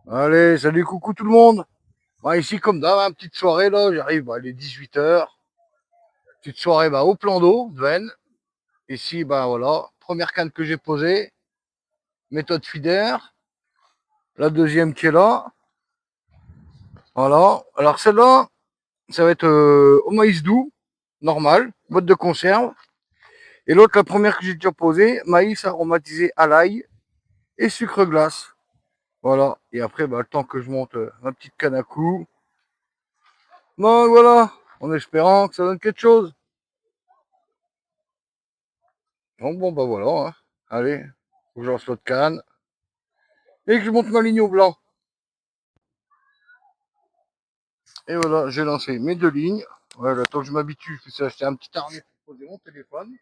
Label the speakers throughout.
Speaker 1: Allez, salut, coucou tout le monde. Bah, ici, comme d'hab, hein, petite soirée, là, j'arrive, il est 18 h. Petite soirée au plan d'eau, de Vennes. Ici, voilà, première canne que j'ai posée, méthode feeder. La deuxième qui est là. Voilà. Alors celle-là, ça va être au maïs doux, normal, boîte de conserve. Et l'autre, la première que j'ai déjà posée, maïs aromatisé à l'ail et sucre glace. Voilà. Et après, le temps que je monte ma petite canne à coups. Donc voilà, en espérant que ça donne quelque chose. Donc bon, voilà, hein. Allez, faut que je lance l'autre canne. Et que je monte ma ligne au blanc. Et voilà, j'ai lancé mes deux lignes. Voilà, tant que je m'habitue, je vais acheter un petit harnais pour poser mon téléphone.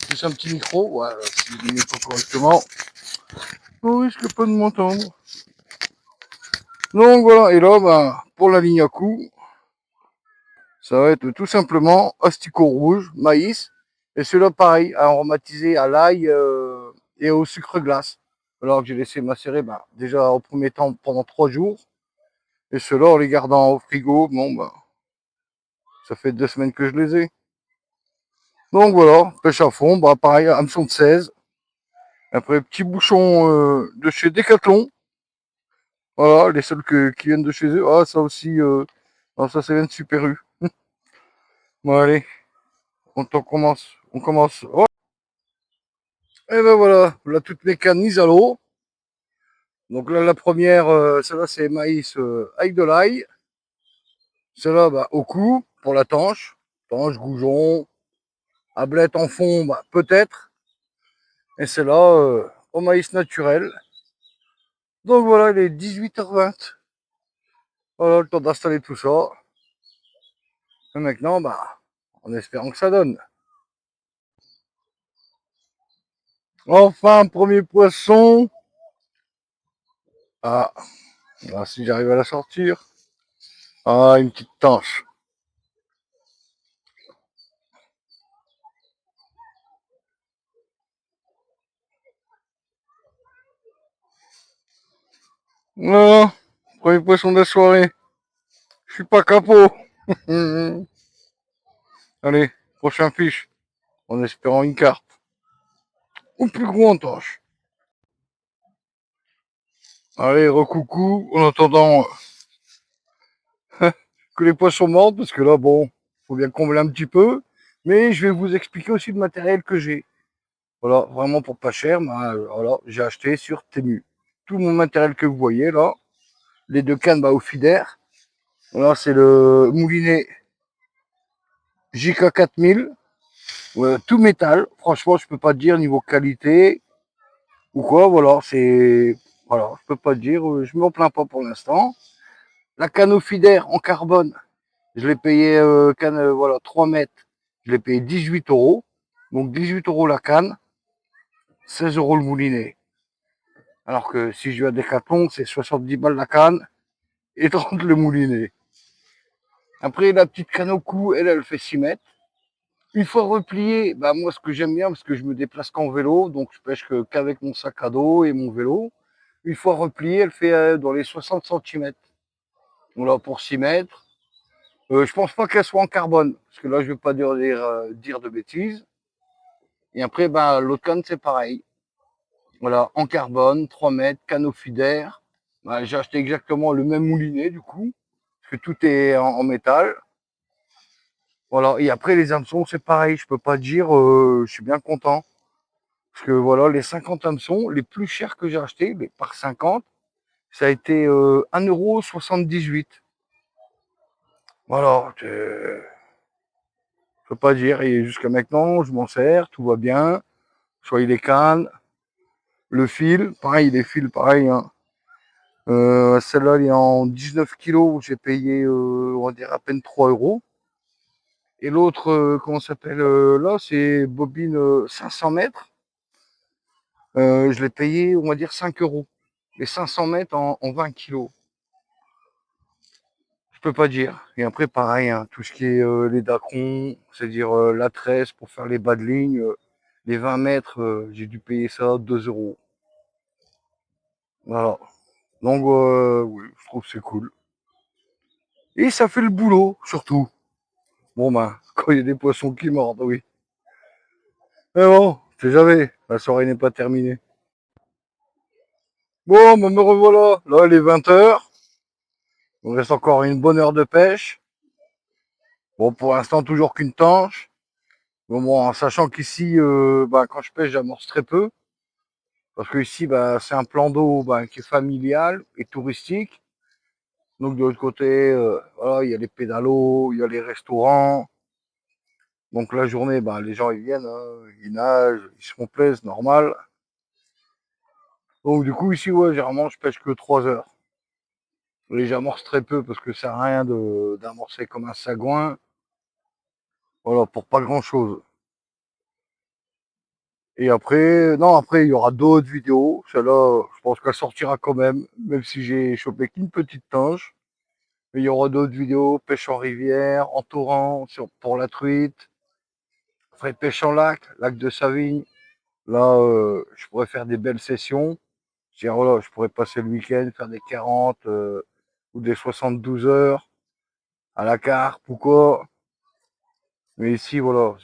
Speaker 1: Plus un petit micro, voilà, si je ne mets pas correctement. On risque pas de m'entendre. Donc voilà, et là, pour la ligne à coup, ça va être tout simplement asticot rouge, maïs. Et celui-là, pareil, aromatisé à l'ail et au sucre glace. Alors que j'ai laissé macérer déjà au premier temps pendant 3 jours. Et ceux-là, en les gardant au frigo, bon, ça fait 2 semaines que je les ai. Donc voilà, pêche à fond, pareil, hameçon de 16. Après, petit bouchon de chez Decathlon. Voilà, les seuls qui viennent de chez eux. Ah, ça aussi, ça vient de Super U. Bon, allez, on commence. On commence. Oh. Et ben voilà toutes mes cannes mises à l'eau. Donc là, la première, celle-là, c'est maïs avec de l'ail. Celle-là, au cou, pour la tanche. Tanche, goujon, ablette en fond, peut-être. Et c'est là, au maïs naturel. Donc voilà, il est 18 h 20. Voilà, le temps d'installer tout ça. Et maintenant, en espérant que ça donne. Enfin, premier poisson. Ah, là, si j'arrive à la sortir. Ah, une petite tanche. Voilà, premier poisson de la soirée. Je suis pas capot. Allez, prochain fiche. En espérant une carte. Ou plus gros en tanche. Allez, recoucou, en attendant que les poissons mordent, parce que là, bon, faut bien combler un petit peu. Mais je vais vous expliquer aussi le matériel que j'ai. Voilà, vraiment pour pas cher, voilà, j'ai acheté sur Temu. Tout mon matériel que vous voyez là, les deux cannes au feeder. Voilà, c'est le moulinet JK4000, tout métal. Franchement, je peux pas te dire niveau qualité ou quoi. Voilà, je peux pas te dire, je m'en plains pas pour l'instant. La canne au feeder en carbone, je l'ai payé canne, voilà, 3 mètres. Je l'ai payé 18 euros. Donc 18 euros la canne, 16 euros le moulinet. Alors que si je vais à Decathlon, c'est 70 balles la canne et 30 le moulinet. Après, la petite canne au cou, elle fait 6 mètres. Une fois repliée, moi, ce que j'aime bien, parce que je me déplace qu'en vélo, donc je pêche qu'avec mon sac à dos et mon vélo. Une fois repliée, elle fait dans les 60 centimètres. Donc là, pour 6 mètres. Je pense pas qu'elle soit en carbone, parce que là, je vais pas dire de bêtises. Et après, l'autre canne, c'est pareil. Voilà, en carbone, 3 mètres, canot feeder. J'ai acheté exactement le même moulinet, du coup, parce que tout est en métal. Voilà, et après, les hameçons, c'est pareil. Je peux pas dire, je suis bien content. Parce que voilà, les 50 hameçons, les plus chers que j'ai achetés, mais par 50, ça a été 1,78 €. Voilà, je peux pas dire. Et jusqu'à maintenant, je m'en sers, tout va bien. Soit il est canne, le fil, pareil, les fils, pareil, hein. Celle-là, elle est en 19 kilos, j'ai payé, on va dire, à peine 3 euros. Et l'autre, comment ça s'appelle là, c'est bobine 500 mètres. Je l'ai payé, on va dire, 5 euros. Les 500 mètres en 20 kilos. Je peux pas dire. Et après, pareil, hein, tout ce qui est les dacrons, c'est-à-dire la tresse pour faire les bas de ligne, les 20 mètres, j'ai dû payer ça 2 euros. Voilà. Donc, oui, je trouve que c'est cool. Et ça fait le boulot, surtout. Bon, ben, quand il y a des poissons qui mordent, oui. Mais bon, c'est jamais, la soirée n'est pas terminée. Bon, ben, me revoilà. Là, il est 20 h. Il me reste encore une bonne heure de pêche. Bon, pour l'instant, toujours qu'une tanche. Bon, en sachant qu'ici, bah, quand je pêche, j'amorce très peu. Parce que ici, bah, c'est un plan d'eau bah, qui est familial et touristique. Donc de l'autre côté, voilà, il y a les pédalos, il y a les restaurants. Donc la journée, bah, les gens ils viennent, hein, ils nagent, ils se complaisent, normal. Donc du coup ici, ouais, généralement je pêche que 3 heures. Et j'amorce très peu parce que ça sert à rien d'amorcer comme un sagouin. Voilà, pour pas grand chose. Et après, non, après il y aura d'autres vidéos. Celle-là, je pense qu'elle sortira quand même si j'ai chopé qu'une petite tanche. Mais il y aura d'autres vidéos, pêche en rivière, en torrent, pour la truite. Après, pêche en lac, lac de Savigne. Là, je pourrais faire des belles sessions. Voilà, je pourrais passer le week-end, faire des 40 ou des 72 heures à la carpe ou quoi. Mais ici, voilà,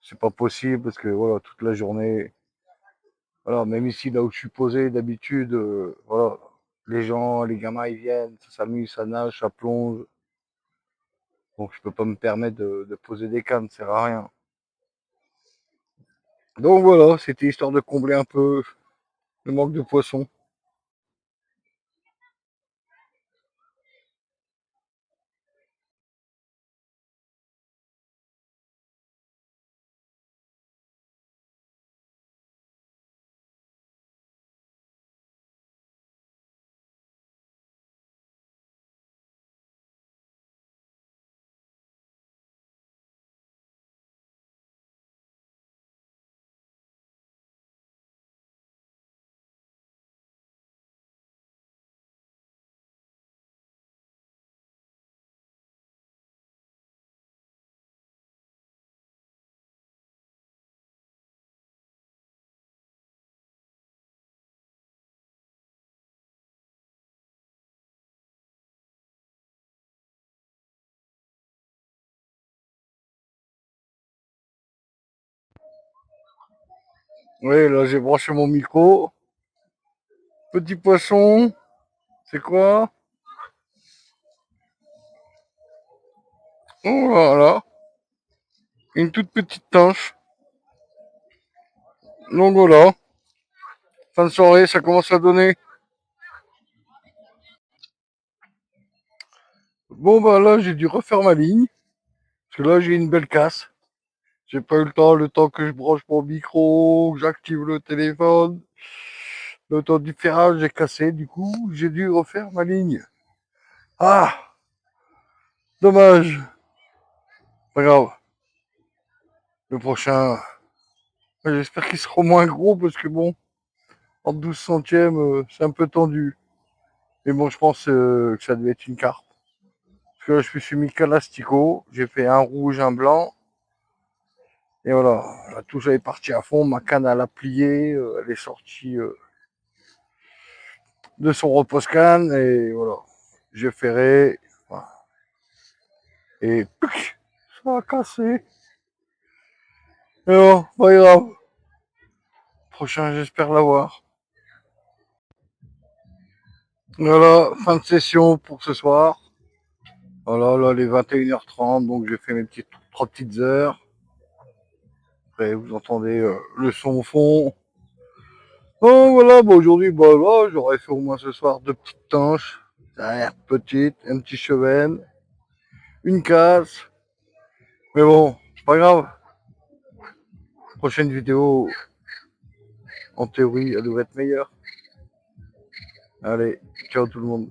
Speaker 1: c'est pas possible parce que voilà, toute la journée, voilà, même ici, là où je suis posé d'habitude, voilà, les gens, les gamins, ils viennent, ça s'amuse, ça nage, ça plonge. Donc, je peux pas me permettre de poser des cannes, ça sert à rien. Donc voilà, c'était histoire de combler un peu le manque de poissons. Oui, là j'ai branché mon micro. Petit poisson, c'est quoi? Oh là là, une toute petite tanche. Donc voilà, fin de soirée, ça commence à donner. Bon bah là j'ai dû refaire ma ligne, parce que là j'ai une belle casse. J'ai pas eu le temps que je branche mon micro, que j'active le téléphone. Le temps du ferrage, j'ai cassé, du coup j'ai dû refaire ma ligne. Ah, dommage. Pas grave, le prochain, j'espère qu'il sera moins gros, parce que bon, en 12 centièmes, c'est un peu tendu. Mais bon, je pense que ça devait être une carpe. Parce que là, je me suis mis qu'à l'asticot. J'ai fait un rouge, un blanc. Et voilà, la touche elle est partie à fond. Ma canne, elle a plié. Elle est sortie de son repose-canne. Et voilà, j'ai ferré. Voilà. Et pouc, ça a cassé. Et bon, pas grave. Prochain, j'espère l'avoir. Voilà, fin de session pour ce soir. Voilà, là, les 21h30. Donc, j'ai fait mes petites 3 petites heures. Après, vous entendez le son au fond. Oh voilà, bah aujourd'hui, bah là, j'aurais fait au moins ce soir 2 petites tanches, petites, un petit cheven, une casse. Mais bon, c'est pas grave. Prochaine vidéo, en théorie, elle devrait être meilleure. Allez, ciao tout le monde.